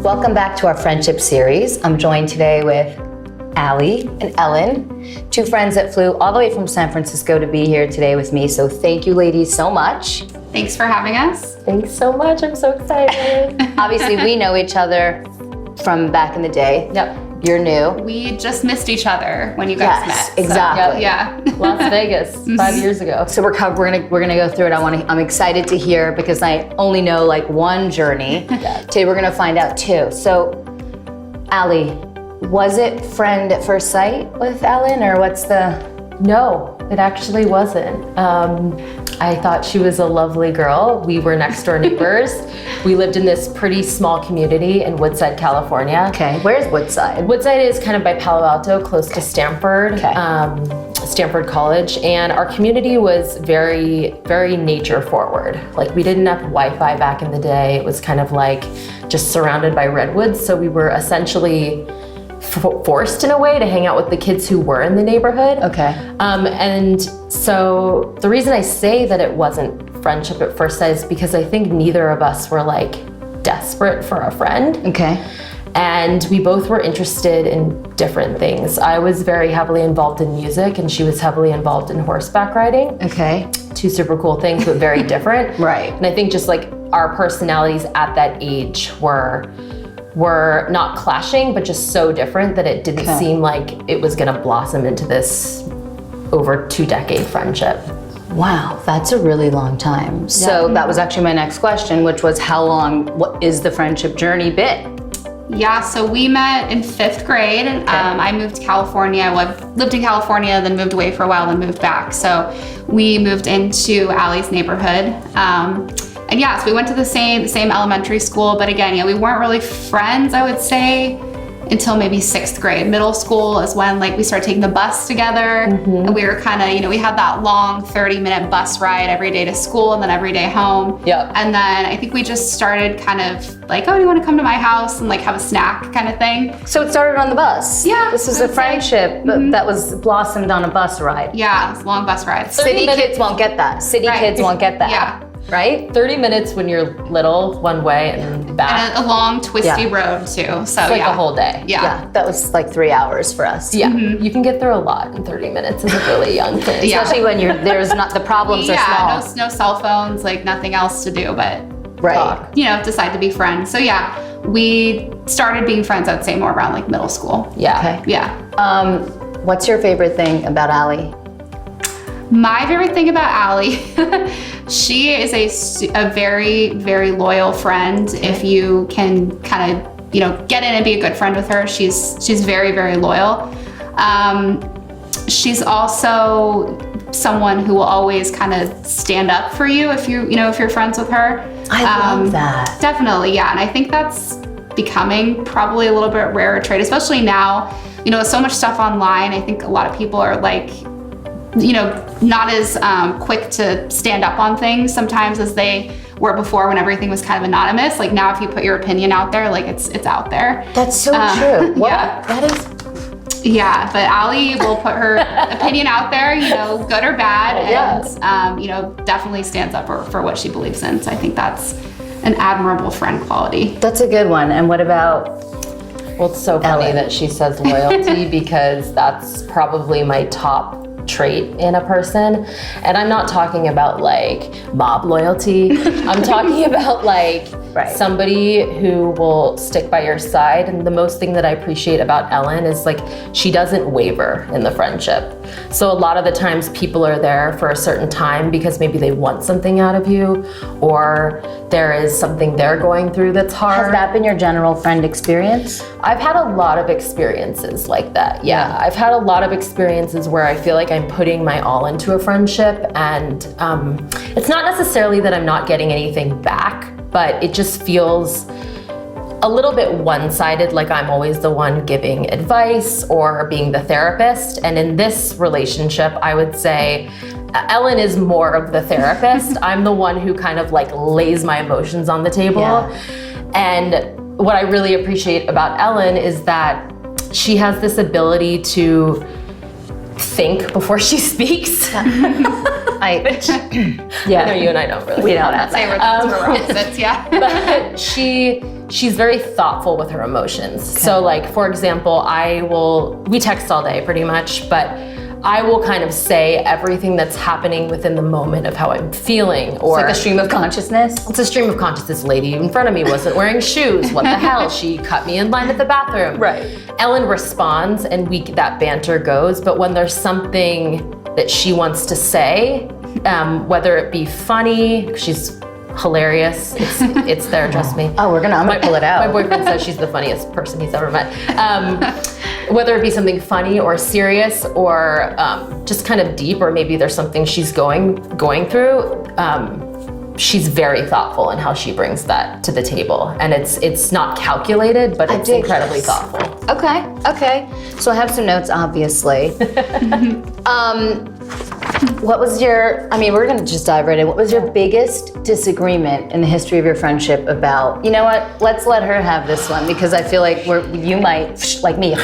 Welcome back to our friendship series. I'm joined today with Allie and Ellen, two friends that flew all the way from San Francisco to be here today with me. So thank you ladies so much. Thanks for having us. Thanks so much, I'm so excited. Obviously we know each other from back in the day. Yep. You're new. We just missed each other when you guys met. Yes, exactly. So, yeah. Las Vegas, 5 years ago. So we're gonna go through it. I'm excited to hear because I only know like one journey. Today we're gonna find out two. So, Allie, was it friend at first sight with Ellen, or what's the? No, it actually wasn't. I thought she was a lovely girl. We were next door neighbors. We lived in this pretty small community in Woodside, California. Okay, where's Woodside? Woodside is kind of by Palo Alto, close to Stanford, Okay. Stanford College. And our community was very, very nature forward. Like we didn't have Wi-Fi back in the day. It was kind of like just surrounded by redwoods. So we were essentially forced in a way to hang out with the kids who were in the neighborhood. Okay. And so the reason I say that it wasn't friendship at first sight is because I think neither of us were like desperate for a friend. Okay. And we both were interested in different things. I was very heavily involved in music and she was heavily involved in horseback riding. Okay. Two super cool things, but very different. Right. And I think just like our personalities at that age were not clashing, but just so different that it didn't seem like it was gonna blossom into this over 2-decade friendship. Wow, that's a really long time. So that was actually my next question, which was what is the friendship journey been? Yeah, so we met in 5th grade. I moved to California. Well, I've lived in California, then moved away for a while, then moved back. So we moved into Allie's neighborhood. And yeah, so we went to the same elementary school, but again, yeah, we weren't really friends, I would say, until maybe 6th grade. Middle school is when like we started taking the bus together, and we were kind of, we had that long 30-minute bus ride every day to school and then every day home. Yep. And then I think we just started kind of like, oh, do you want to come to my house and like have a snack kind of thing? So it started on the bus. Yeah, This was I a would say. friendship that was blossomed on a bus ride. Yeah, it's a long bus ride. City kids won't get that. City Right. kids won't get that. Yeah. Right? 30 minutes when you're little, one way and back. And a long twisty road too. So It's like yeah. a whole day. Yeah. That was like 3 hours for us. Yeah, you can get through a lot in 30 minutes as a really young kid. Yeah. Especially when there's not, the problems are Yeah, small. no cell phones, like nothing else to do but Right. talk, decide to be friends. So yeah, we started being friends, I'd say more around like middle school. Yeah. Okay. Yeah. What's your favorite thing about Allie? My favorite thing about Allie, she is a very, very loyal friend. If you can kind of, get in and be a good friend with her, she's very, very loyal. She's also someone who will always kind of stand up for you if you're friends with her. I love that. Definitely, yeah. And I think that's becoming probably a little bit rarer trait, especially now, with so much stuff online. I think a lot of people are like, not as quick to stand up on things sometimes as they were before when everything was kind of anonymous. Like now if you put your opinion out there, like it's out there. That's so true. Yeah. That is. Yeah, but Allie will put her opinion out there, good or bad, and definitely stands up for what she believes in. So I think that's an admirable friend quality. That's a good one. And what about? Well, it's so funny Ellen. that she says loyalty because that's probably my top trait in a person. And I'm not talking about like mob loyalty. I'm talking about like somebody who will stick by your side. And the most thing that I appreciate about Ellen is like she doesn't waver in the friendship. So a lot of the times people are there for a certain time because maybe they want something out of you or there is something they're going through that's hard. Has that been your general friend experience? I've had a lot of experiences like that. Yeah, I've had a lot of experiences where I feel like I'm putting my all into a friendship and it's not necessarily that I'm not getting anything back, but it just feels a little bit one-sided, like I'm always the one giving advice or being the therapist. And in this relationship, I would say Ellen is more of the therapist. I'm the one who kind of like lays my emotions on the table. And what I really appreciate about Ellen is that she has this ability to think before she speaks. I know you and I don't really. We don't have Say that. we're opposites, yeah. But she's very thoughtful with her emotions. So like, for example, we text all day pretty much, but I will kind of say everything that's happening within the moment of how I'm feeling. Or It's like a stream of consciousness. it's a stream of consciousness. Lady in front of me wasn't wearing shoes. What the hell? She cut me in line at the bathroom. Right. Ellen responds and that banter goes, but when there's something that she wants to say, whether it be funny, she's hilarious, it's there, trust me. Oh, I'm gonna pull it out. My boyfriend says she's the funniest person he's ever met. Whether it be something funny or serious or just kind of deep, or maybe there's something she's going through, she's very thoughtful in how she brings that to the table. And it's not calculated, but it's incredibly thoughtful. Okay. So I have some notes, obviously. What was we're gonna just dive right in. What was your biggest disagreement in the history of your friendship about, you know what, let's let her have this one, because I feel like you might, like me.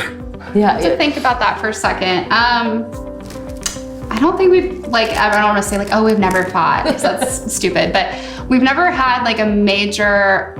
Yeah. To think about that for a second. I don't think we've I don't want to say we've never fought, because that's stupid, but we've never had like a major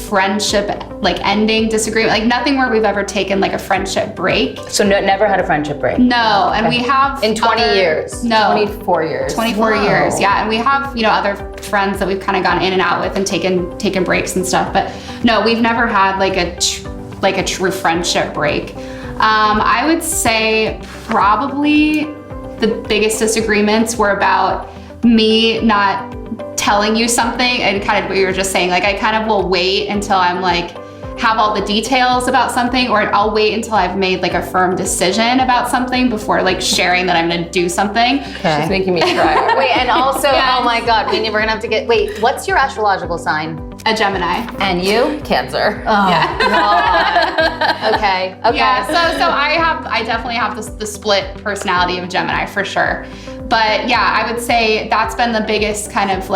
friendship ending disagreement, nothing where we've ever taken a friendship break. So never had a friendship break? No, and we have in 20 years? No. 24 years. 24 years, yeah. And we have, other friends that we've kind of gone in and out with and taken breaks and stuff, but no, we've never had a true friendship break. I would say probably the biggest disagreements were about me not telling you something, and kind of what you were just saying, I kind of will wait until I'm have all the details about something, or I'll wait until I've made a firm decision about something before sharing that I'm gonna do something. Okay. She's making me cry. Wait, and also, Yes. Oh my God, we're gonna have to wait, what's your astrological sign? A Gemini. And you? Cancer. Oh, Yeah. God. Okay. Yeah, so I definitely have the split personality of Gemini for sure. But yeah, I would say that's been the biggest kind of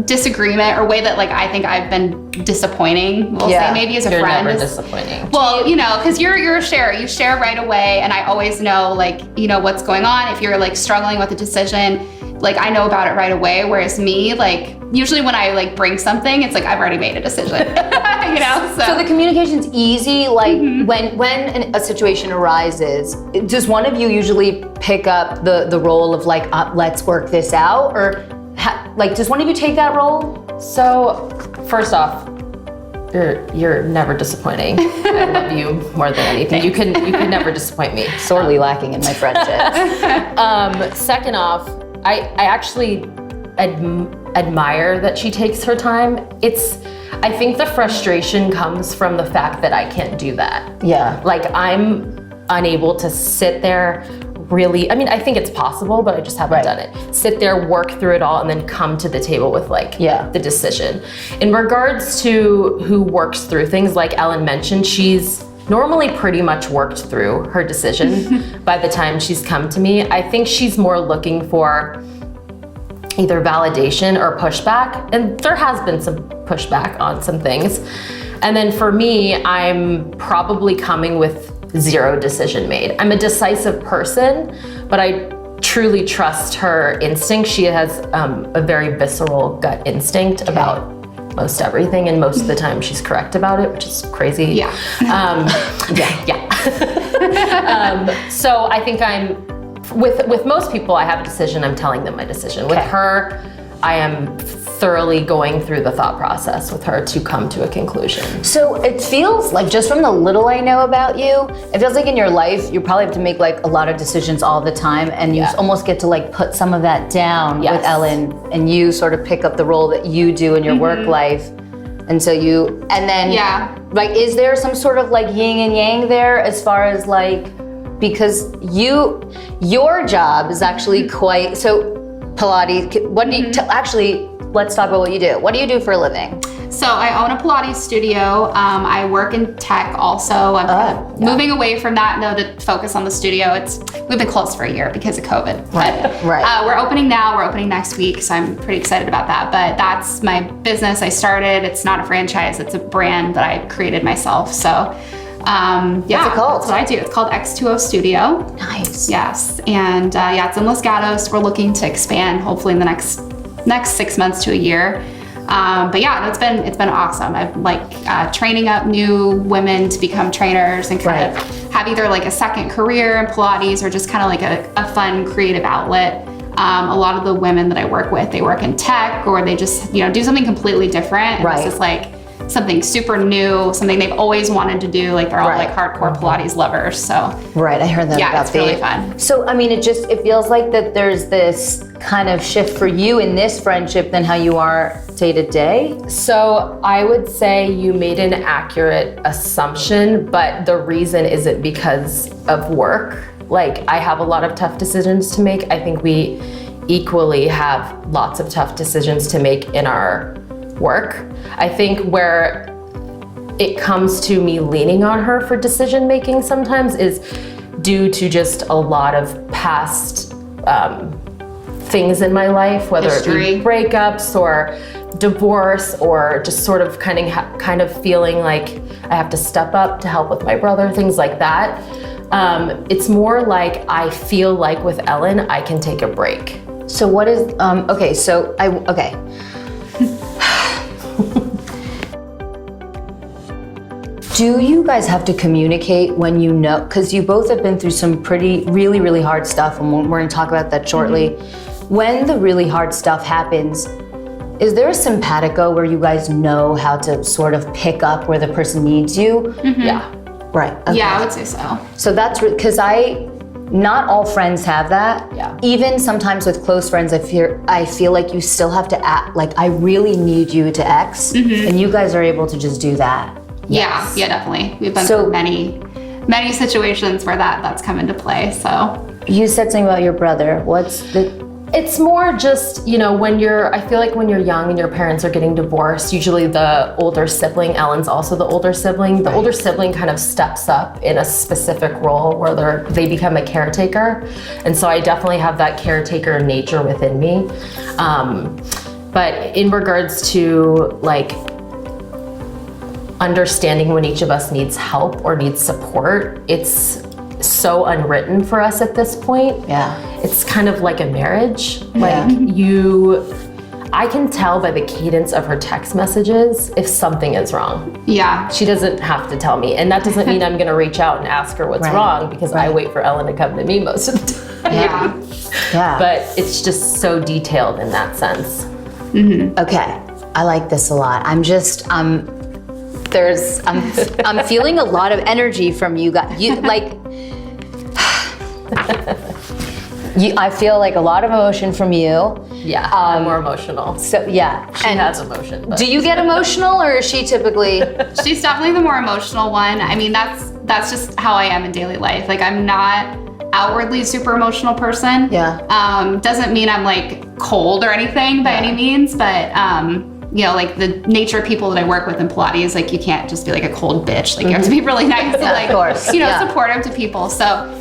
disagreement, or way that I think I've been disappointing, we'll say, maybe as a You're friend. never disappointing. Well, because you're a sharer. You share right away, and I always know what's going on. If you're struggling with a decision, I know about it right away. Whereas me, usually when I bring something, it's I've already made a decision. So the communication's easy, when a situation arises, does one of you usually pick up the role of let's work this out, or does one of you take that role? So, first off, you're never disappointing. I love you more than anything. You can never disappoint me. Sorely lacking in my friendship. Second off, I actually admire that she takes her time. I think the frustration comes from the fact that I can't do that. Yeah. I'm unable to sit there really, I think it's possible, but I just haven't done it. Sit there, work through it all, and then come to the table with the decision. In regards to who works through things, like Ellen mentioned, she's normally pretty much worked through her decision by the time she's come to me. I think she's more looking for either validation or pushback, and there has been some pushback on some things. And then for me, I'm probably coming with zero decision made. I'm a decisive person, but I truly trust her instinct. She has a very visceral gut instinct about most everything, and most of the time she's correct about it, which is crazy. Yeah. So I think with most people, I have a decision, I'm telling them my decision. With her, I am thoroughly going through the thought process with her to come to a conclusion. So it feels just from the little I know about you, it feels in your life, you probably have to make a lot of decisions all the time, and you almost get to put some of that down with Ellen, and you sort of pick up the role that you do in your work life. And so is there some sort of yin and yang there, as far as because your job is actually quite, so Pilates, what do you, actually, let's talk about what you do. What do you do for a living? So I own a Pilates studio. I work in tech also. I'm moving away from that now to focus on the studio. We've been closed for a year because of COVID. Right. We're opening now. We're opening next week, so I'm pretty excited about that. But that's my business I started. It's not a franchise. It's a brand that I created myself. So Yeah, What's it called? that's what I do. It's called X2O Studio. Nice. Yes, and it's in Los Gatos. We're looking to expand hopefully in the next 6 months to a year. But yeah, it's been awesome. I'm like training up new women to become trainers and kind of have either like a second career in Pilates or just kind of like a fun creative outlet. A lot of the women that I work with, they work in tech or they just do something completely different. And this is like something super new, something they've always wanted to do. Like they're all like hardcore Pilates lovers. So I heard that about it's really fun. So I mean, it feels like that there's this kind of shift for you in this friendship than how you are day to day. So I would say you made an accurate assumption, but the reason isn't because of work. Like I have a lot of tough decisions to make. I think we equally have lots of tough decisions to make in our work. I think where it comes to me leaning on her for decision making sometimes is due to just a lot of past things in my life, whether it be breakups or divorce or just sort of kind of feeling like I have to step up to help with my brother, things like that. It's more like I feel like with Ellen, I can take a break. So what is, okay. Do you guys have to communicate when you know, because you both have been through some really, really hard stuff, and we're gonna talk about that shortly. When the really hard stuff happens, is there a simpatico where you guys know how to sort of pick up where the person needs you? Yeah. Right. Okay. Yeah, I would say so. So that's because not all friends have that. Yeah. Even sometimes with close friends, I feel like you still have to act like I really need you to X, and you guys are able to just do that. Yeah, definitely. We've been through many situations where that's come into play. So you said something about your brother. It's more just, I feel like when you're young and your parents are getting divorced, usually the older sibling, Ellen's also the older sibling, the older sibling kind of steps up in a specific role where they become a caretaker. And so I definitely have that caretaker nature within me. But in regards to like understanding when each of us needs help or needs support, it's so unwritten for us at this point. Yeah. It's kind of like a marriage. Yeah. I can tell by the cadence of her text messages if something is wrong. yeah, She doesn't have to tell me. And that doesn't mean I'm gonna reach out and ask her what's wrong because I wait for Ellen to come to me most of the time. yeah. But it's just so detailed in that sense. Okay. I like this a lot. I'm feeling a lot of energy from you guys. I feel like a lot of emotion from you. Yeah, I'm more emotional. So yeah. She has emotion. But. Do you get emotional, or is she typically? She's definitely the more emotional one. I mean, that's just how I am in daily life. Like I'm not outwardly super emotional person. Yeah. Doesn't mean I'm like cold or anything by any means, but like the nature of people that I work with in Pilates, like you can't just be like a cold bitch. Like you have to be really nice and like, of course. supportive to people. So,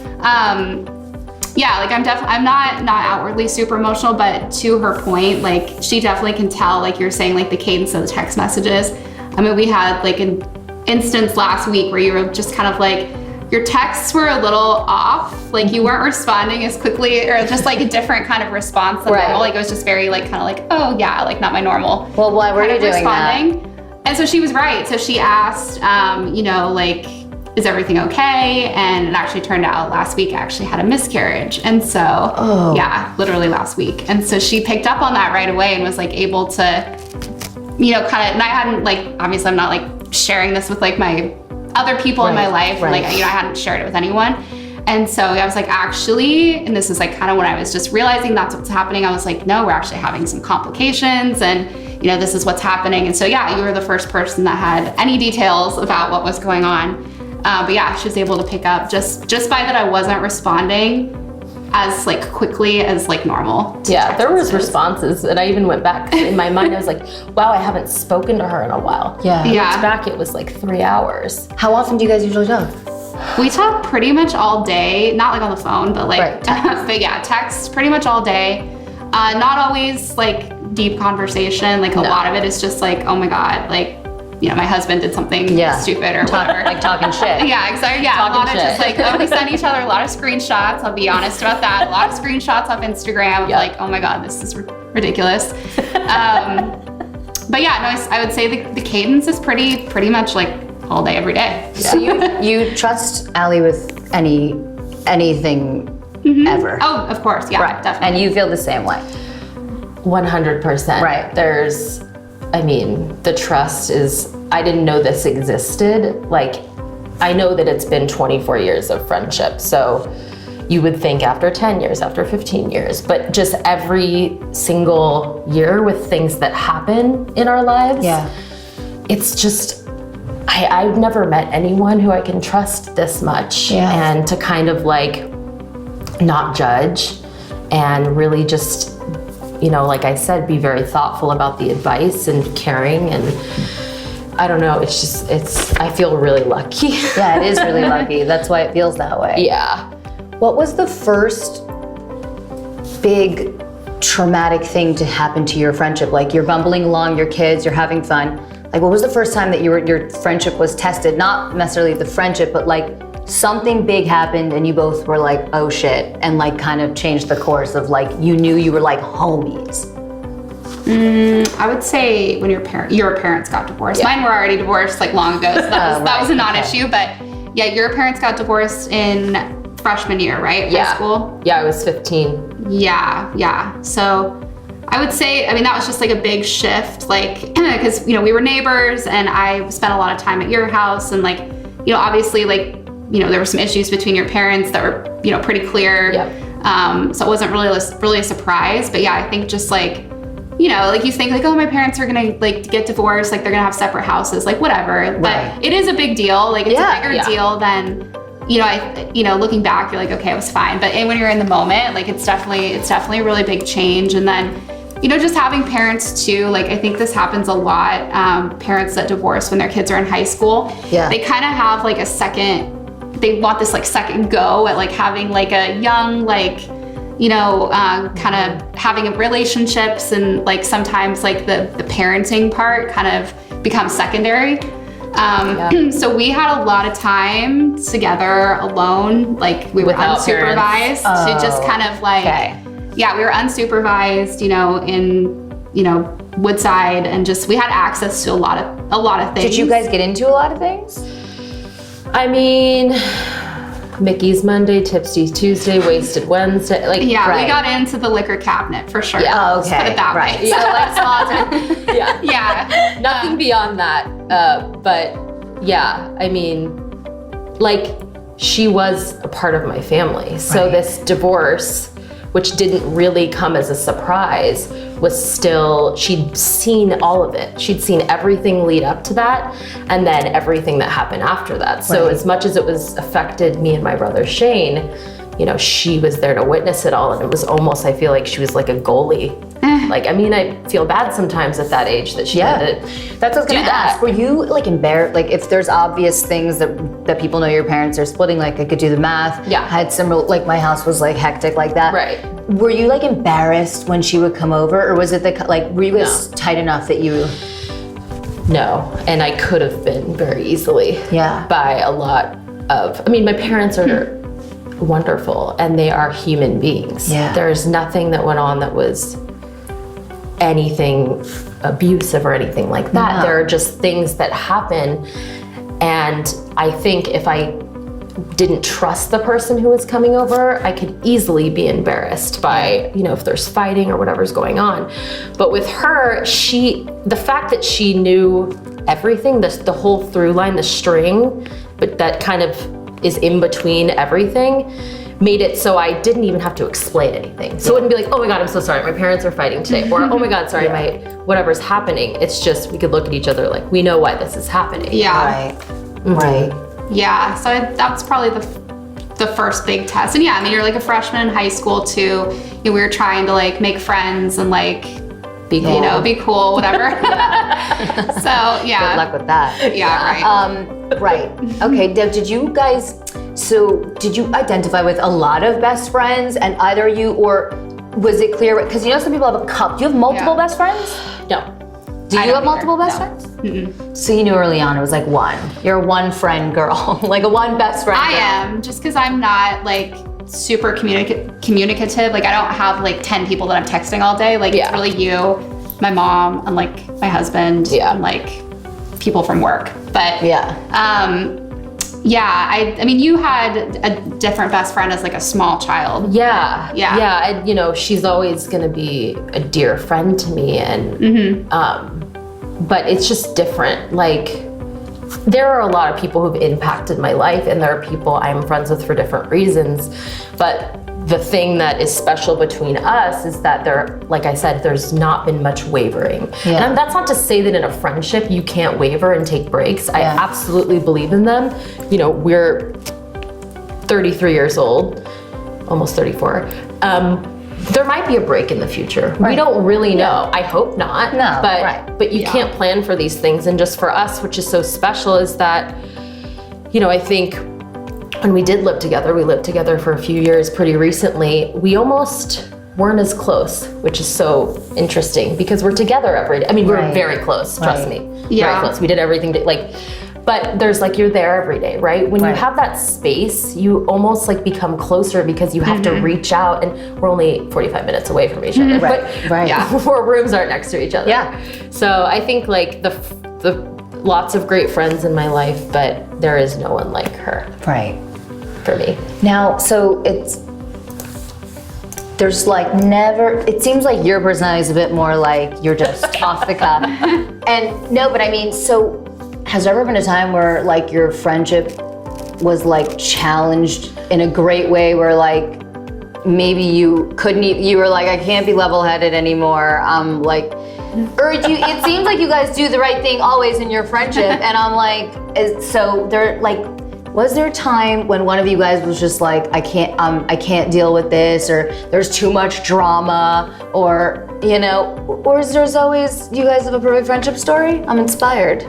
like I'm not outwardly super emotional, but to her point, like she definitely can tell, like you're saying, like the cadence of the text messages. I mean, we had like an instance last week where you were just kind of like, your texts were a little off, like you weren't responding as quickly, or just like a different kind of response than normal. Like it was just very like kind of like, oh yeah, like not my normal. Well, why were you doing responding that? And so she was right. So she asked, like, is everything okay? And it actually turned out last week I actually had a miscarriage. And so, literally last week. And so she picked up on that right away and was like able to, kind of, and I hadn't like, obviously I'm not like sharing this with like my other people in my life. Like, I hadn't shared it with anyone. And so I was like, actually, and this is like kind of when I was just realizing that's what's happening. I was like, no, we're actually having some complications and this is what's happening. And so you were the first person that had any details about what was going on. But she was able to pick up just by that I wasn't responding as like quickly as like normal. Yeah, there was responses, and I even went back in my mind. I was like, wow, I haven't spoken to her in a while. Yeah. I looked back, it was like 3 hours. How often do you guys usually talk? We talk pretty much all day, not like on the phone, but like, but text pretty much all day. Not always like deep conversation. Like a lot of it is just like, oh my God, like my husband did something stupid or whatever. Like talking shit. Yeah, exactly. Yeah, Talking a lot of shit. just like, we send each other a lot of screenshots. I'll be honest about that. A lot of screenshots off Instagram of like, oh my God, this is ridiculous. But yeah, no, I would say the cadence is pretty much like all day, every day. So you trust Allie with anything ever? Oh, of course, yeah, Right. definitely. And you feel the same way? 100%. Right. The trust is, I didn't know this existed. Like, I know that it's been 24 years of friendship. So you would think after 10 years, after 15 years, but just every single year with things that happen in our lives. Yeah. It's just, I've never met anyone who I can trust this much. Yeah. And to kind of like not judge and really just, like I said, be very thoughtful about the advice and caring, and I don't know, I feel really lucky. Yeah, it is really lucky. That's why it feels that way. Yeah. What was the first big traumatic thing to happen to your friendship? Like you're bumbling along, your kids, you're having fun. Like what was the first time that your friendship was tested? Not necessarily the friendship, but like something big happened and you both were like, oh shit, and like kind of changed the course of like, you knew you were like homies. I would say when your parents got divorced. Yeah. Mine were already divorced like long ago, so that was a non-issue. But yeah, your parents got divorced in freshman year, right? Yeah. High school? Yeah, I was 15. Yeah. So I would say, that was just like a big shift, like, because, we were neighbors and I spent a lot of time at your house and like, obviously like, there were some issues between your parents that were, pretty clear. Yep. So it wasn't really a surprise, but yeah, I think just like, like you think like, oh, my parents are gonna like get divorced, like they're gonna have separate houses, like whatever. But it is a big deal. Like it's a bigger deal than, looking back, you're like, okay, it was fine. But when you're in the moment, like it's definitely a really big change. And then, just having parents too, like I think this happens a lot. Parents that divorce when their kids are in high school, they kind of have like they want this like second go at like having like a young, like, kind of having relationships, and like sometimes like the parenting part kind of becomes secondary. So we had a lot of time together alone, like we were Without unsupervised to just kind of like, we were unsupervised, in, Woodside, and just, we had access to a lot of things. Did you guys get into a lot of things? I mean, Mickey's Monday, Tipsy Tuesday, Wasted Wednesday, like we got into the liquor cabinet for sure. Yeah, Let's put it that way. Yeah. So like small time. Yeah. Nothing beyond that. But yeah, I mean, like she was a part of my family. So this divorce, which didn't really come as a surprise, was still, she'd seen all of it. She'd seen everything lead up to that, and then everything that happened after that. So as much as it was affected me and my brother Shane, she was there to witness it all, and it was almost, I feel like she was like a goalie. Like, I feel bad sometimes at that age that she had to That's what I was gonna ask. Were you like embarrassed? Like if there's obvious things that people know your parents are splitting, like I could do the math. Yeah. I had some, like my house was like hectic like that. Right. Were you like embarrassed when she would come over, or was it were you guys tight enough that you? No, and I could have been very easily. Yeah. By a lot of, my parents are wonderful and they are human beings. Yeah. There's nothing that went on that was anything abusive or anything like that. No. There are just things that happen, and I think if I didn't trust the person who was coming over, I could easily be embarrassed by, if there's fighting or whatever's going on. But with her, the fact that she knew everything, the whole through line, the string, but that kind of is in between everything, made it so I didn't even have to explain anything. So it wouldn't be like, oh my God, I'm so sorry, my parents are fighting today. Or, oh my God, sorry, my whatever's happening. It's just, we could look at each other like, we know why this is happening. Yeah. Right. Yeah, so that's probably the first big test. And yeah, you're like a freshman in high school too. We were trying to like make friends and like, Be cool. Be cool, whatever. So yeah. Good luck with that. Yeah, right. Right. Okay, Deb, did you identify with a lot of best friends, and either you, or was it clear, because some people have a couple, do you have multiple best friends? No. Do I you don't have multiple either. best No. friends? So you knew early on it was like one. You're a one friend girl, like a one best friend I girl. am, just because I'm not like super communicative. Like I don't have like 10 people that I'm texting all day. Like it's really you, my mom, and like my husband, and like people from work. But I mean, you had a different best friend as like a small child. Yeah. Yeah. And, you know, she's always gonna be a dear friend to me, and but it's just different. Like, there are a lot of people who've impacted my life, and there are people I'm friends with for different reasons. But the thing that is special between us is that there, like I said, there's not been much wavering. And that's not to say that in a friendship you can't waver and take breaks. I absolutely believe in them. You know, we're 33 years old, almost 34. There might be a break in the future. We don't really know. I hope not. No, but you can't plan for these things. And just for us, which is so special, is that, you know, I think when we did live together, we lived together for a few years pretty recently, we almost weren't as close, which is so interesting because we're together every day. I mean, we're very close, trust me. Very close. We did everything but there's like, you're there every day, right? When you have that space, you almost like become closer because you have to reach out, and we're only 45 minutes away from each other. But our rooms aren't next to each other. So I think like the lots of great friends in my life, but there is no one like her. For me. Now, so there's like never, it seems like your personality is a bit more like you're just off the cuff. And no, but I mean, so has there ever been a time where like your friendship was like challenged in a great way where like maybe you couldn't, you were like, I can't be level-headed anymore. Like, or it seems like you guys do the right thing always in your friendship. And I'm like, so there, like, was there a time when one of you guys was just like, I can't deal with this, or there's too much drama, or, you know, or is there's always, you guys have a perfect friendship story? I'm inspired.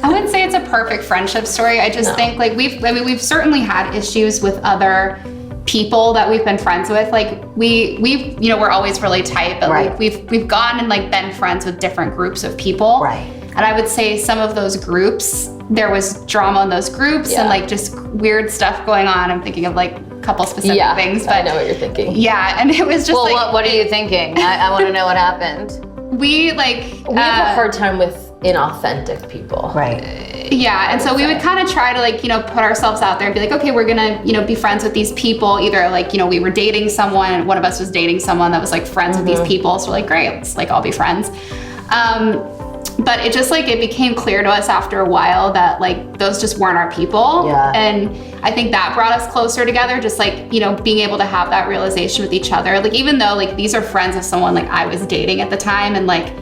I wouldn't say it's a perfect friendship story. I just think like we've certainly had issues with other people that we've been friends with. Like we've you know, we're always really tight, but like we've gone and like been friends with different groups of people. And I would say some of those groups, there was drama in those groups and like just weird stuff going on. I'm thinking of like a couple specific things, but I know what you're thinking. And it was just well, what are you thinking? I want to know what happened. We have a hard time with inauthentic people. And so we would kind of try to like, you know, put ourselves out there and be like, okay, we're gonna, you know, be friends with these people. Either like, you know, we were dating someone, one of us was dating someone that was like friends with these people. So we're like, great, let's like all be friends. But it just like, it became clear to us after a while that like, those just weren't our people. And I think that brought us closer together, just like, you know, being able to have that realization with each other. Like, even though like these are friends of someone like I was dating at the time and like,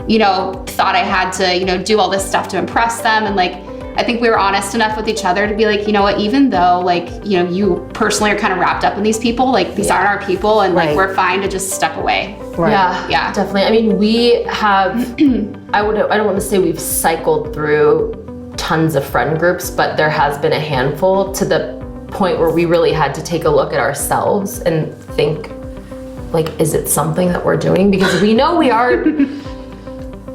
you know, thought I had to, you know, do all this stuff to impress them. And like, I think we were honest enough with each other to be like, you know what, even though like, you know, you personally are kind of wrapped up in these people, like these aren't our people, and like we're fine to just step away. Yeah, definitely. I mean, we have, I don't want to say we've cycled through tons of friend groups, but there has been a handful to the point where we really had to take a look at ourselves and think, like, is it something that we're doing? Because we know we are,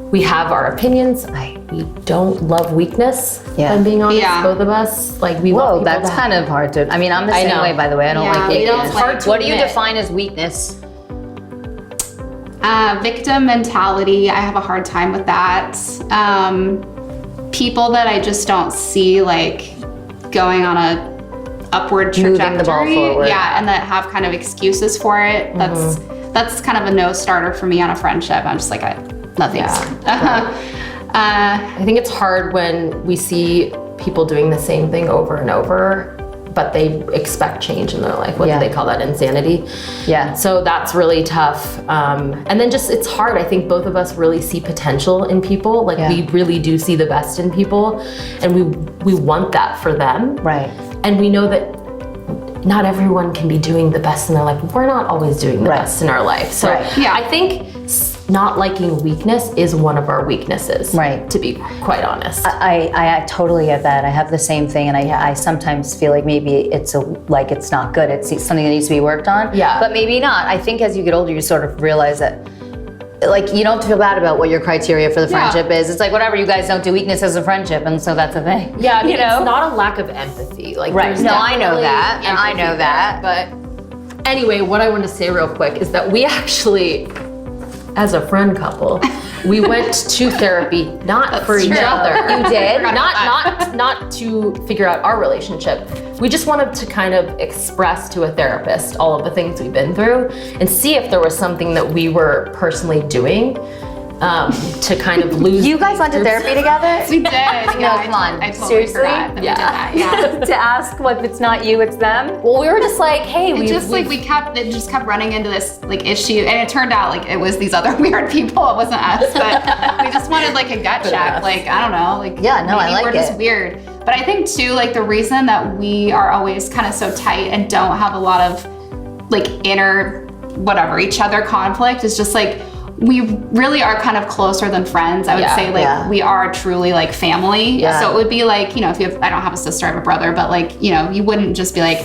we have our opinions. We don't love weakness, if I'm being honest, both of us. Like, we want people that's kind of hard to, I mean, I'm the same way, by the way. I don't like weakness. What do you define as weakness? Victim mentality, I have a hard time with that. People that I just don't see like going on a upward trajectory. Moving the ball forward. And that have kind of excuses for it. That's kind of a no starter for me on a friendship. I'm just like, nothing. I think it's hard when we see people doing the same thing over and over, but they expect change in their life. What do they call that? Insanity. So that's really tough. And then just, it's hard. I think both of us really see potential in people. Like we really do see the best in people, and we want that for them. And we know that not everyone can be doing the best in their life. We're not always doing the best in our life. So I think not liking weakness is one of our weaknesses, to be quite honest. I totally get that. I have the same thing, and I sometimes feel like maybe it's it's not good. It's something that needs to be worked on. But maybe not. I think as you get older, you sort of realize that like, you don't have to feel bad about what your criteria for the Yeah. friendship is. It's like, whatever, you guys don't do weakness as a friendship, and so that's a thing. Yeah, I mean, you know? it's not a lack of empathy. Like, Right. there's No, I know definitely that, and I empathy know that. there. But anyway, what I want to say real quick is that we actually, as a friend couple, we went to therapy not for each true. other. You did? Not to figure out our relationship. We just wanted to kind of express to a therapist all of the things we've been through and see if there was something that we were personally doing to kind of lose. You guys went to therapy together? We did. Yeah, come on. I totally Seriously? forgot that we did that. Yeah. To ask what, if it's not you, it's them? Well, we were just like, hey, It just kept running into this like issue, and it turned out like it was these other weird people. It wasn't us, but we just wanted like a gut check. Like, I don't know, like Yeah, no, I maybe like we're just it. weird. But I think too, like the reason that we are always kind of so tight and don't have a lot of like inner whatever each other conflict is just like we really are kind of closer than friends. I would Yeah, say like yeah. we are truly like family. Yeah. So it would be like, you know, if you have, I don't have a sister, I have a brother, but like, you know, you wouldn't just be like,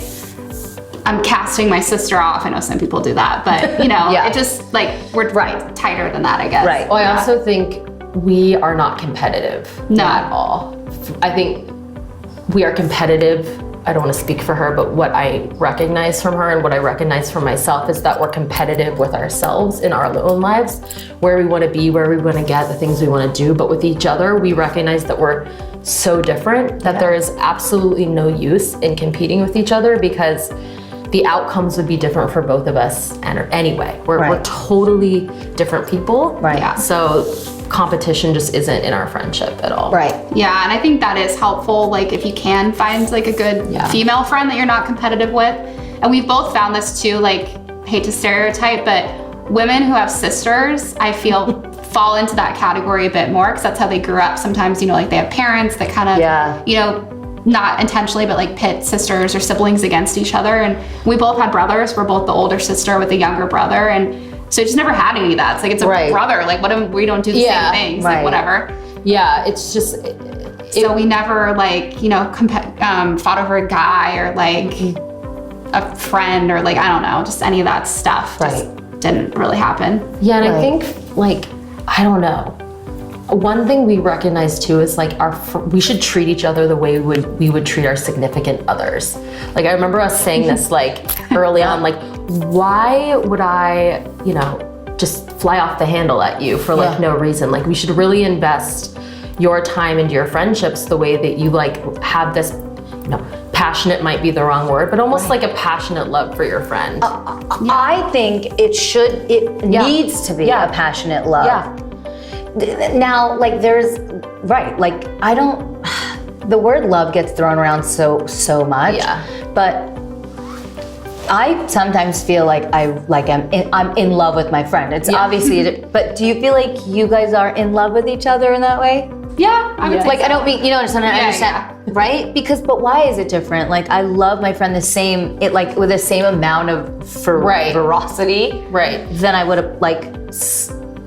I'm casting my sister off. I know some people do that, but you know, Yeah. it just like, we're tighter than that, I guess. Right. Well, I Yeah. also think we are not competitive No. at all. I think we are competitive. I don't want to speak for her, but what I recognize from her and what I recognize from myself is that we're competitive with ourselves in our own lives, where we want to be, where we want to get, the things we want to do. But with each other, we recognize that we're so different that there is absolutely no use in competing with each other because the outcomes would be different for both of us. And anyway, we're Right. totally different people. Right. Yeah. So competition just isn't in our friendship at all. Right. Yeah, and I think that is helpful. Like if you can find like a good Yeah. female friend that you're not competitive with. And we've both found this too, like hate to stereotype, but women who have sisters, I feel fall into that category a bit more because that's how they grew up. Sometimes, you know, like they have parents that kind of, Yeah. you know, not intentionally, but like pit sisters or siblings against each other. And we both had brothers. We're both the older sister with a younger brother. And so I just never had any of that. It's like, it's a Right. brother. Like what if we don't do the Yeah, same things, right. like whatever. Yeah, it's just, So we never like, you know, fought over a guy or like a friend or like, I don't know, just any of that stuff. Just didn't really happen. yeah, and Right. I think like, I don't know. One thing we recognize too is like we should treat each other the way we would treat our significant others. Like I remember us saying this like early on, like why would I, you know, just fly off the handle at you for like no reason? Like we should really invest your time into your friendships the way that you like have this, you know, passionate might be the wrong word, but almost like a passionate love for your friend. I think it needs to be a passionate love. Yeah. Now, like there's, like I don't, the word love gets thrown around so much. Yeah. But I sometimes feel like I'm in love with my friend. It's obviously, but do you feel like you guys are in love with each other in that way? Yeah, I would say Like so. I don't mean, you know, I understand, right? Because, but why is it different? Like I love my friend like with the same amount of ferocity, Right. than I would have like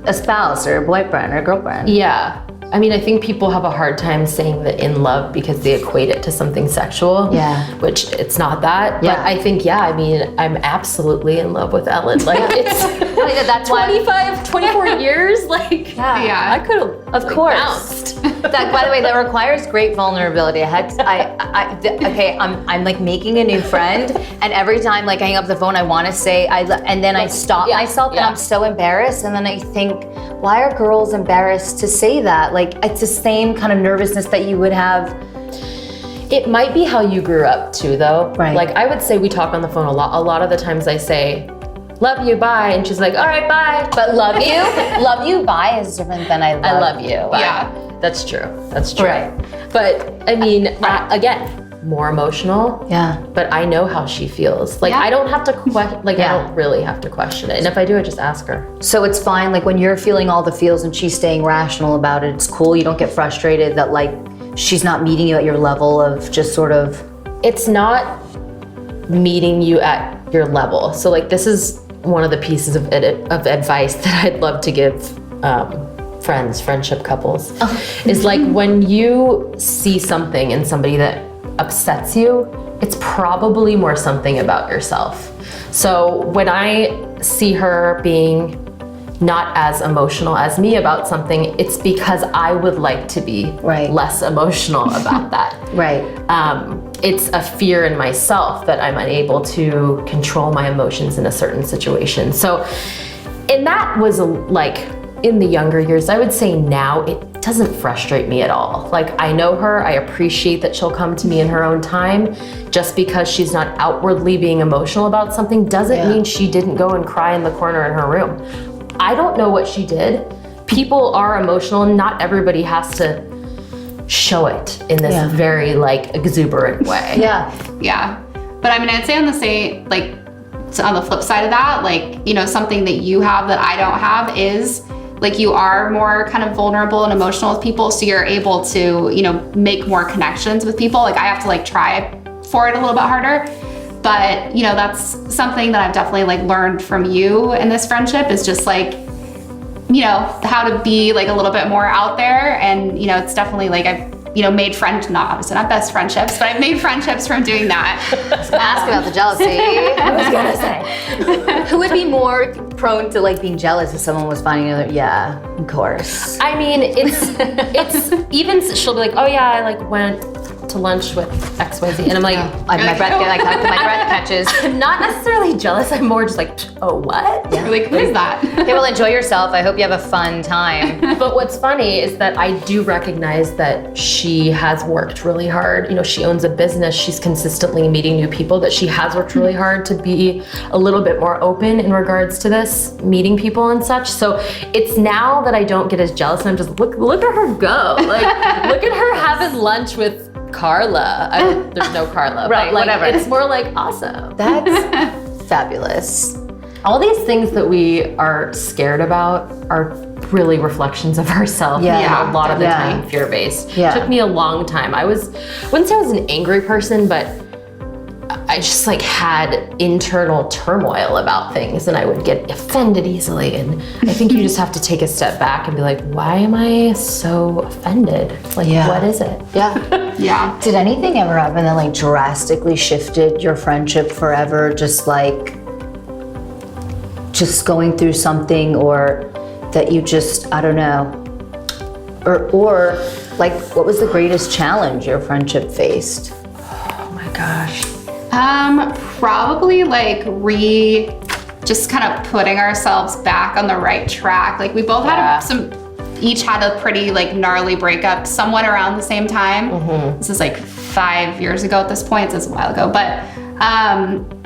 a spouse or a boyfriend or a girlfriend. Yeah. I mean, I think people have a hard time saying the in love because they equate it to something sexual. Yeah. Which it's not that. Yeah. But I think, I mean, I'm absolutely in love with Ellen. Like it's That's why. 24 years. Like, Yeah. I could have, Of course. bounced. That, by the way, that requires great vulnerability. I'm like making a new friend, and every time like I hang up the phone, I want to say and then I stop myself, and I'm so embarrassed, and then I think, why are girls embarrassed to say that? Like it's the same kind of nervousness that you would have. It might be how you grew up too, though. Right. Like I would say we talk on the phone a lot. A lot of the times I say, love you, bye. And she's like, all right, bye. But love you, bye is different than I love you. Bye. Yeah. That's true. That's true. Right. But I mean, again, more emotional. Yeah. But I know how she feels. Like Yeah. I don't have to I Yeah. don't really have to question it. And if I do, I just ask her. So it's fine, like when you're feeling all the feels and she's staying rational about it, it's cool. You don't get frustrated that like she's not meeting you at your level of just sort of. It's not meeting you at your level. So like this is one of the pieces of advice that I'd love to give friendship couples is like when you see something in somebody that upsets you, it's probably more something about yourself. So when I see her being not as emotional as me about something, it's because I would like to be less emotional about that. Right. It's a fear in myself that I'm unable to control my emotions in a certain situation. So, and that was like in the younger years. I would say now it doesn't frustrate me at all. Like, I know her, I appreciate that she'll come to me in her own time. Just because she's not outwardly being emotional about something doesn't mean she didn't go and cry in the corner in her room. I don't know what she did. People are emotional, and not everybody has to show it in this very like exuberant way. Yeah. But I mean, I'd say on the flip side of that, like, you know, something that you have that I don't have is like, you are more kind of vulnerable and emotional with people. So you're able to, you know, make more connections with people. Like, I have to like try for it a little bit harder. But, you know, that's something that I've definitely like learned from you in this friendship, is just like, you know, how to be like a little bit more out there. And, you know, it's definitely like I've, you know, made friends, obviously not best friendships, but I've made friendships from doing that. Ask about the jealousy. I was gonna say. Who would be more prone to like being jealous if someone was finding another? Yeah, of course. I mean, it's even, she'll be like, oh yeah, I like went to lunch with XYZ. And I'm like, my breath catches. I'm not necessarily jealous. I'm more just like, oh, what? Yeah. Like, who is that? Okay, well, enjoy yourself. I hope you have a fun time. But what's funny is that I do recognize that she has worked really hard. You know, she owns a business. She's consistently meeting new people, that she has worked really hard to be a little bit more open in regards to this, meeting people and such. So it's now that I don't get as jealous, and I'm just, look at her go. Like, look at her having lunch with Carla. There's no Carla, right? But like, whatever. It's more like awesome. That's fabulous. All these things that we are scared about are really reflections of ourselves. Yeah. And a lot of the time fear-based. Yeah. It took me a long time. I wouldn't say I was an angry person, but I just like had internal turmoil about things, and I would get offended easily. And I think you just have to take a step back and be like, why am I so offended? Like, what is it? Yeah. Yeah. Did anything ever happen that like drastically shifted your friendship forever? Just going through something, or that you just, I don't know, or like, what was the greatest challenge your friendship faced? Oh my gosh. Probably like just kind of putting ourselves back on the right track. Like, we both had each had a pretty like gnarly breakup somewhat around the same time. Mm-hmm. This is like 5 years ago at this point, so it's a while ago. But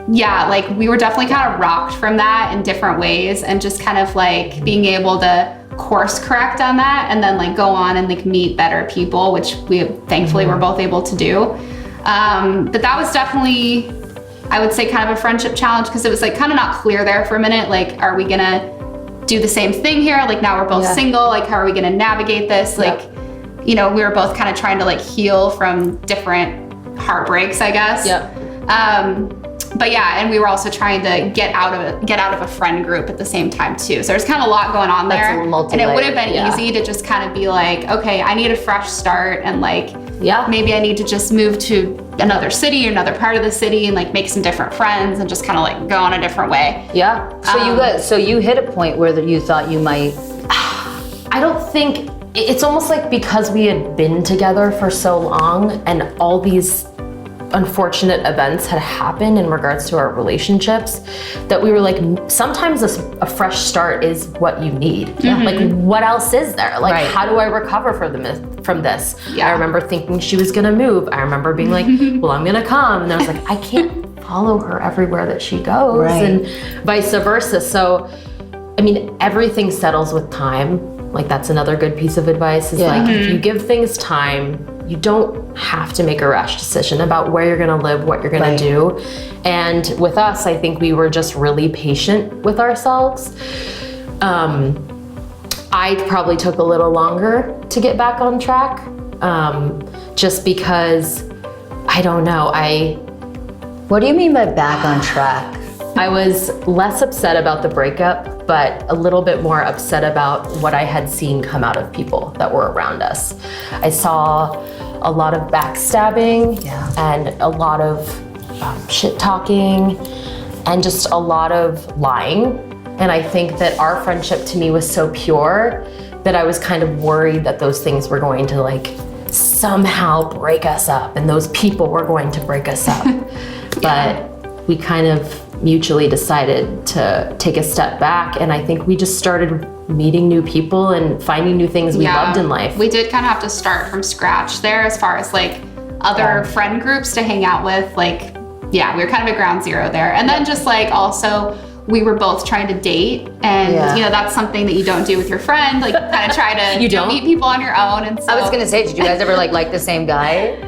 yeah, like, we were definitely kind of rocked from that in different ways, and just kind of like being able to course correct on that, and then like go on and like meet better people, which we thankfully were both able to do. But that was definitely, I would say, kind of a friendship challenge, because it was like kind of not clear there for a minute. Like, are we gonna do the same thing here? Like, now we're both single. Like, how are we gonna navigate this? Like, you know, we were both kind of trying to like heal from different heartbreaks, I guess. But yeah, and we were also trying to get out of a friend group at the same time too. So there's kind of a lot going on there. And it would have been easy to just kind of be like, okay, I need a fresh start, and like, maybe I need to just move to another city or another part of the city and like make some different friends and just kind of like go on a different way. Yeah. So you hit a point where you thought you might. I don't think, it's almost like because we had been together for so long and all these unfortunate events had happened in regards to our relationships, that we were like, sometimes a fresh start is what you need. Like, what else is there? Like, how do I recover from this? I remember thinking she was gonna move. I remember being like, well, I'm gonna come. And I was like, I can't follow her everywhere that she goes, and vice versa. So, I mean, everything settles with time. Like, that's another good piece of advice, is like, if you give things time, you don't have to make a rash decision about where you're gonna live, what you're gonna do. And with us, I think we were just really patient with ourselves. I probably took a little longer to get back on track, just because, I don't know, What do you mean by back on track? I was less upset about the breakup, but a little bit more upset about what I had seen come out of people that were around us. I saw a lot of backstabbing and a lot of shit talking and just a lot of lying. And I think that our friendship to me was so pure that I was kind of worried that those things were going to like somehow break us up and those people were going to break us up. But we kind of mutually decided to take a step back, and I think we just started meeting new people and finding new things we loved in life. We did kind of have to start from scratch there as far as like other friend groups to hang out with. Like, yeah, we were kind of at ground zero there. And then just like also we were both trying to date, and you know, that's something that you don't do with your friend. Like kind of try to You don't? meet people on your own. And so I was gonna say, did you guys ever like the same guy?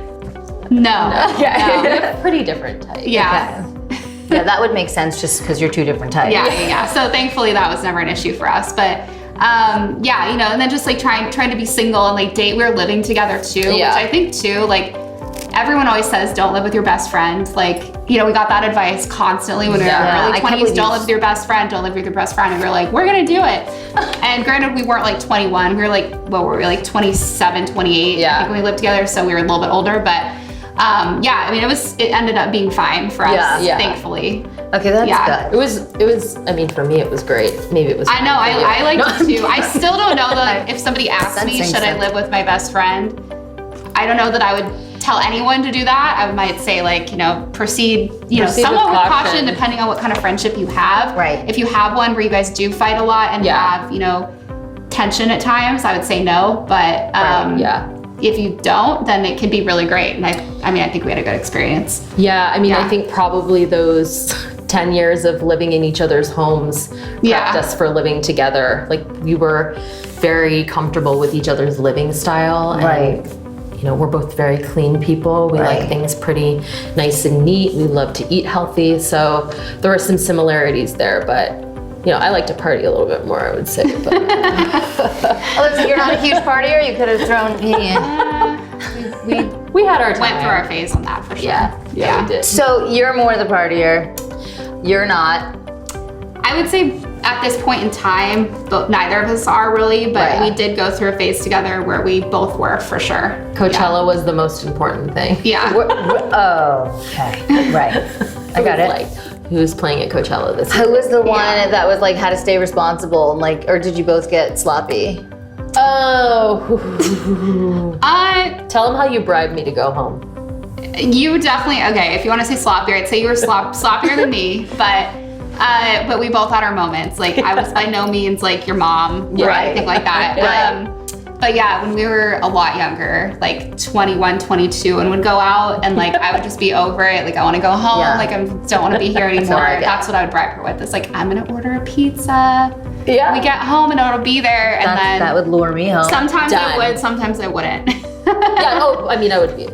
no. They're pretty different types. Yeah. Yeah, that would make sense just because you're two different types. Yeah. So thankfully that was never an issue for us. But yeah, you know, and then just like trying to be single and like date. We were living together too, which I think too, like everyone always says, don't live with your best friend. Like, you know, we got that advice constantly when we were early 20s. Don't live with your best friend. Don't live with your best friend. And we were like, we're gonna do it. And granted, we weren't like 21. We were like, what were we, like 27, 28? I think when we lived together. So we were a little bit older, but yeah, I mean, it ended up being fine for us, thankfully. Okay, that's good. It was, I mean, for me, it was great. Maybe it was. I know, I liked it too. I still don't know that if somebody asked me, should I live with my best friend? I don't know that I would tell anyone to do that. I might say like, you know, proceed somewhat with caution depending on what kind of friendship you have. Right. If you have one where you guys do fight a lot and have, you know, tension at times, I would say no. But if you don't, then it can be really great. And I mean, I think we had a good experience. Yeah, I mean, I think probably those 10 years of living in each other's homes prepped us for living together. Like we were very comfortable with each other's living style. And, you know, we're both very clean people. We like things pretty nice and neat. We love to eat healthy. So there were some similarities there, but you know, I like to party a little bit more, I would say. But. Alyssa, you're not a huge partier. You could have thrown me in. We had our time. Went through our phase on that for sure. Yeah, we did. So you're more the partier. You're not. I would say at this point in time, neither of us are really, but we did go through a phase together where we both were for sure. Coachella was the most important thing. Yeah. Oh, okay. Right. I got it. Like, who was playing at Coachella this year? Who was the one that was like had to stay responsible and like, or did you both get sloppy? Oh. Tell them how you bribed me to go home. You definitely, okay, if you want to say sloppier, I'd say you were sloppier than me, but we both had our moments. Like I was by no means like your mom or anything like that. But yeah, when we were a lot younger, like 21, 22, and would go out and like I would just be over it. Like I want to go home. Like I don't want to be here anymore. That's what I would bribe her with. It's like, I'm gonna order a pizza. Yeah. We get home and it'll be there, and then that would lure me home. Sometimes it would, sometimes it wouldn't. I mean, I would be.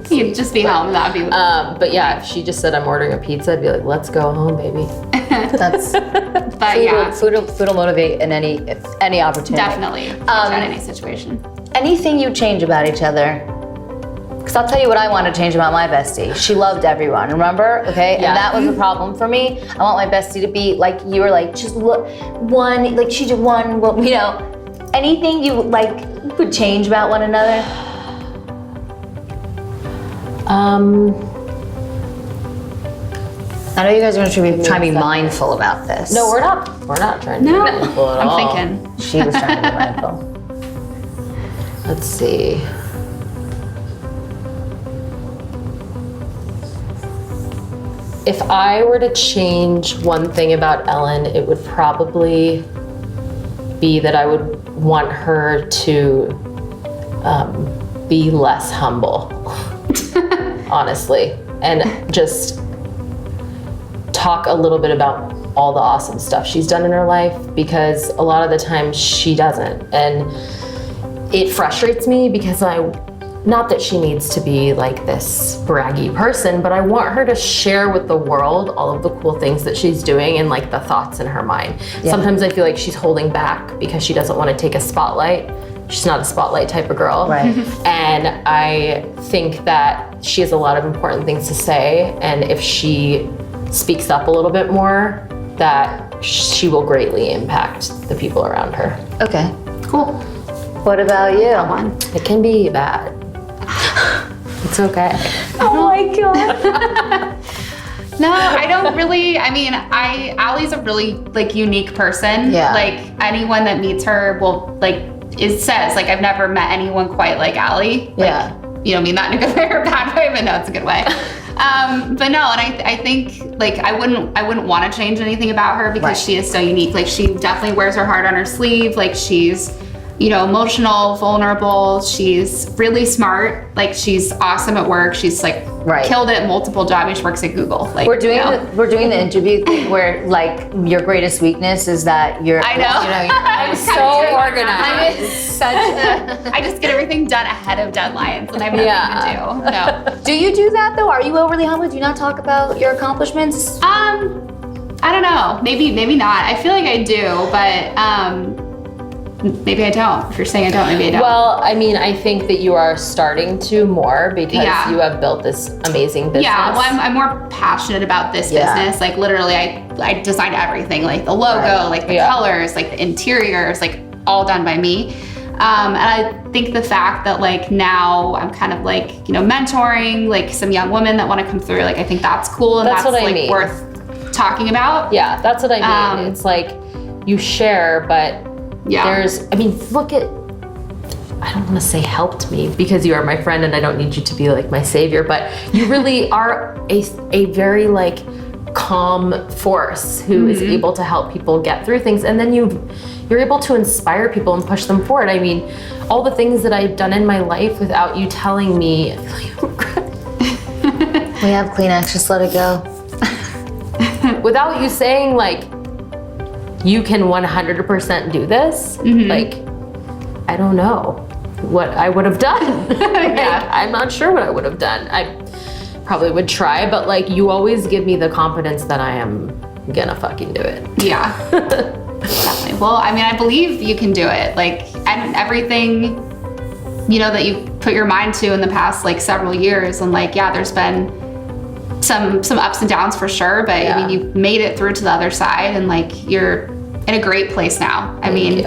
You'd just be home. That'd be. But yeah, if she just said I'm ordering a pizza, I'd be like, let's go home, baby. That's. But food will motivate in any opportunity. Definitely. In any situation. Anything you change about each other? Because I'll tell you what I want to change about my bestie. She loved everyone, remember? Okay, and that was a problem for me. I want my bestie to be like you were, like just one. Like she did one. Well, you know, anything you like would change about one another. I know you guys are going to try to be mindful about this. No, we're not trying to be mindful at all. I'm thinking. She was trying to be mindful. Let's see. If I were to change one thing about Ellen, it would probably be that I would want her to be less humble, honestly, and just talk a little bit about all the awesome stuff she's done in her life, because a lot of the time she doesn't. And it frustrates me because not that she needs to be like this braggy person, but I want her to share with the world all of the cool things that she's doing and like the thoughts in her mind. Yeah. Sometimes I feel like she's holding back because she doesn't want to take a spotlight. She's not a spotlight type of girl. Right. And I think that she has a lot of important things to say, and if she speaks up a little bit more, that she will greatly impact the people around her. Okay. Cool. What about you? It can be bad. It's okay. Oh my god. No, I don't really. I mean, Allie's a really like unique person. Yeah. Like anyone that meets her will like says like I've never met anyone quite like Allie. Like, Yeah. You don't mean that in a good way or a bad way, but no, it's a good way. But no, and I think like I wouldn't want to change anything about her because Right. she is so unique. Like she definitely wears her heart on her sleeve. Like she's, you know, emotional, vulnerable. She's really smart. Like she's awesome at work. She's like Right. killed it, multiple jobs. She works at Google. Like We're doing you know. we're doing the interview thing where like your greatest weakness is that you're I know. you know you're I'm so organized. I'm such a I just get everything done ahead of deadlines and I have nothing Yeah. to do. No. Do you do that though? Are you overly humble? Do you not talk about your accomplishments? I don't know. Maybe not. I feel like I do, but maybe I don't. If you're saying I don't, maybe I don't. Well, I mean, I think that you are starting to more because Yeah. you have built this amazing business. Yeah, well, I'm more passionate about this Yeah. business. Like literally, I designed everything, like the logo, Right. like the Yeah. colors, like the interiors, like all done by me. And I think the fact that like now I'm kind of like, you know, mentoring like some young women that want to come through, like I think that's cool and That's that's what I like mean. worth talking about. Yeah, that's what I mean. Um, It's like you share, but Yeah. look at, I don't want to say helped me because you are my friend and I don't need you to be like my savior, but you really are a very like calm force who is able to help people get through things. And then you're able to inspire people and push them forward. I mean, all the things that I've done in my life without you telling me, I feel like I regret. We have Kleenex, just let it go. Without you saying like, you can 100% do this, like, I don't know what I would have done. Like, Yeah. I'm not sure what I would have done. I probably would try, but like, you always give me the confidence that I am gonna fucking do it. Yeah. Definitely. Well, I mean, I believe you can do it. Like, and everything, you know, that you put your mind to in the past like several years, and like, yeah, there's been some ups and downs for sure, but Yeah. I mean, you made it through to the other side, and like, you're in a great place now. I mean,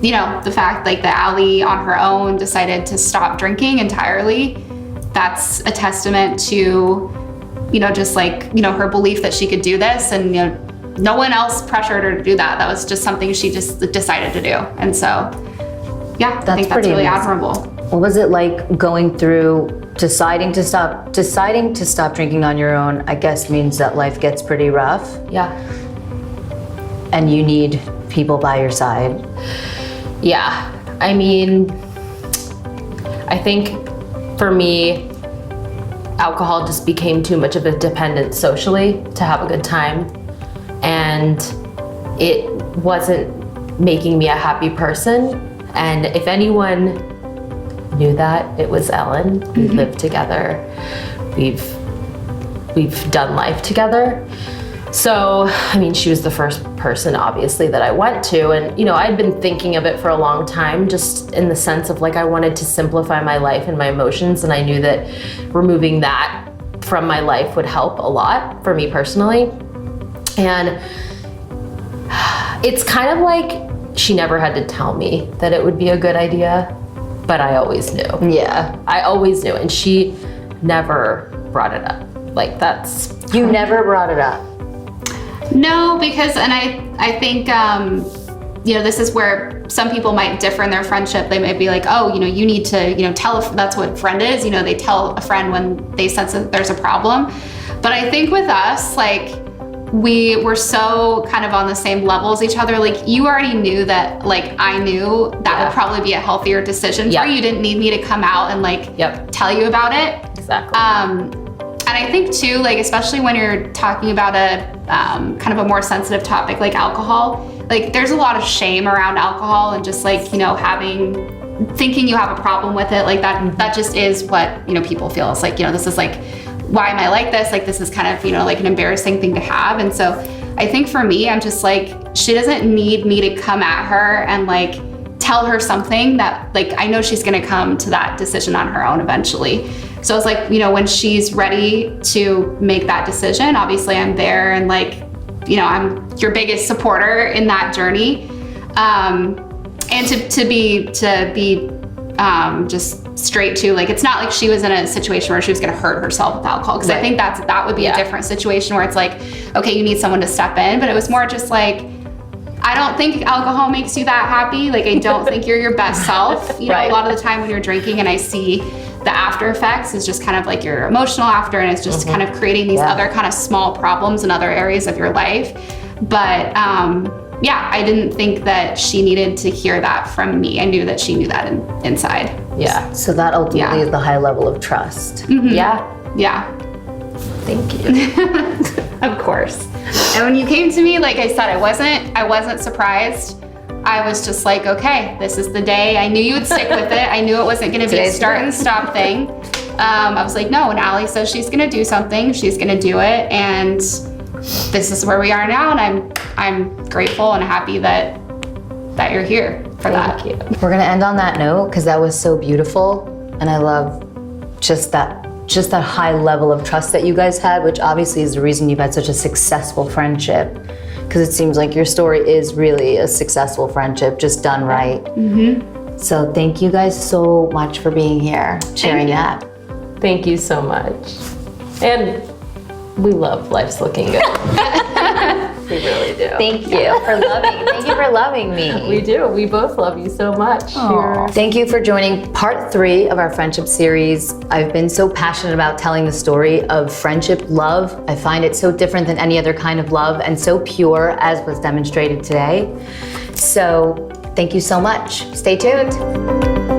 you know, the fact like that Allie on her own decided to stop drinking entirely, that's a testament to, you know, just like, you know, her belief that she could do this, and, you know, no one else pressured her to do that. That was just something she just decided to do. And so, yeah, I think that's pretty really amazing. admirable. What was it like going through deciding to stop drinking on your own? I guess means that life gets pretty rough Yeah. and you need people by your side. Yeah. I mean, I think for me, alcohol just became too much of a dependence socially to have a good time. And it wasn't making me a happy person. And if anyone knew that, it was Ellen. We lived together. We've done life together. So, I mean, she was the first person, obviously, that I went to. And, you know, I'd been thinking of it for a long time, just in the sense of like, I wanted to simplify my life and my emotions. And I knew that removing that from my life would help a lot for me personally. And it's kind of like she never had to tell me that it would be a good idea, but I always knew. Yeah. I always knew. And she never brought it up. Like, that's... You never brought it up. No, because, and I think, you know, this is where some people might differ in their friendship. They might be like, oh, you know, you need to, you know, that's what friend is. You know, they tell a friend when they sense that there's a problem. But I think with us, like, we were so kind of on the same level as each other. Like, you already knew that, like, I knew that would probably be a healthier decision for you. You didn't need me to come out and like tell you about it. Exactly. And I think too, like, especially when you're talking about a kind of a more sensitive topic like alcohol, like there's a lot of shame around alcohol and just like, you know, thinking you have a problem with it, like that just is what, you know, people feel. It's like, you know, this is like, why am I like this? Like, this is kind of, you know, like an embarrassing thing to have. And so I think for me, I'm just like, she doesn't need me to come at her and like tell her something that, like, I know she's gonna come to that decision on her own eventually. So it's like, you know, when she's ready to make that decision, obviously I'm there, and like, you know, I'm your biggest supporter in that journey. And to be just straight to like, it's not like she was in a situation where she was going to hurt herself with alcohol. Cause I think that would be a different situation where it's like, okay, you need someone to step in, but it was more just like, I don't think alcohol makes you that happy. Like, I don't think you're your best self. You know, a lot of the time when you're drinking and I see the after effects is just kind of like your emotional after, and it's just kind of creating these other kind of small problems in other areas of your life. But yeah, I didn't think that she needed to hear that from me. I knew that she knew that inside. Yeah. So that ultimately is the high level of trust. Yeah. Yeah. Thank you. Of course. And when you came to me, like I said, I wasn't surprised. I was just like, okay, this is the day. I knew you would stick with it. I knew it wasn't going to be a start and stop thing. I was like, no, when Allie says she's going to do something, she's going to do it. And this is where we are now. And I'm grateful and happy that you're here for that. Thank you. We're gonna end on that note because that was so beautiful, and I love just that high level of trust that you guys had, which obviously is the reason you've had such a successful friendship. Because it seems like your story is really a successful friendship, just done right. So thank you guys so much for being here, sharing that. Thank you so much. And we love Life's Looking Good. We really do. Thank you for loving me. We do. We both love you so much. Thank you for joining part 3 of our friendship series. I've been so passionate about telling the story of friendship love. I find it so different than any other kind of love and so pure, as was demonstrated today. So thank you so much. Stay tuned.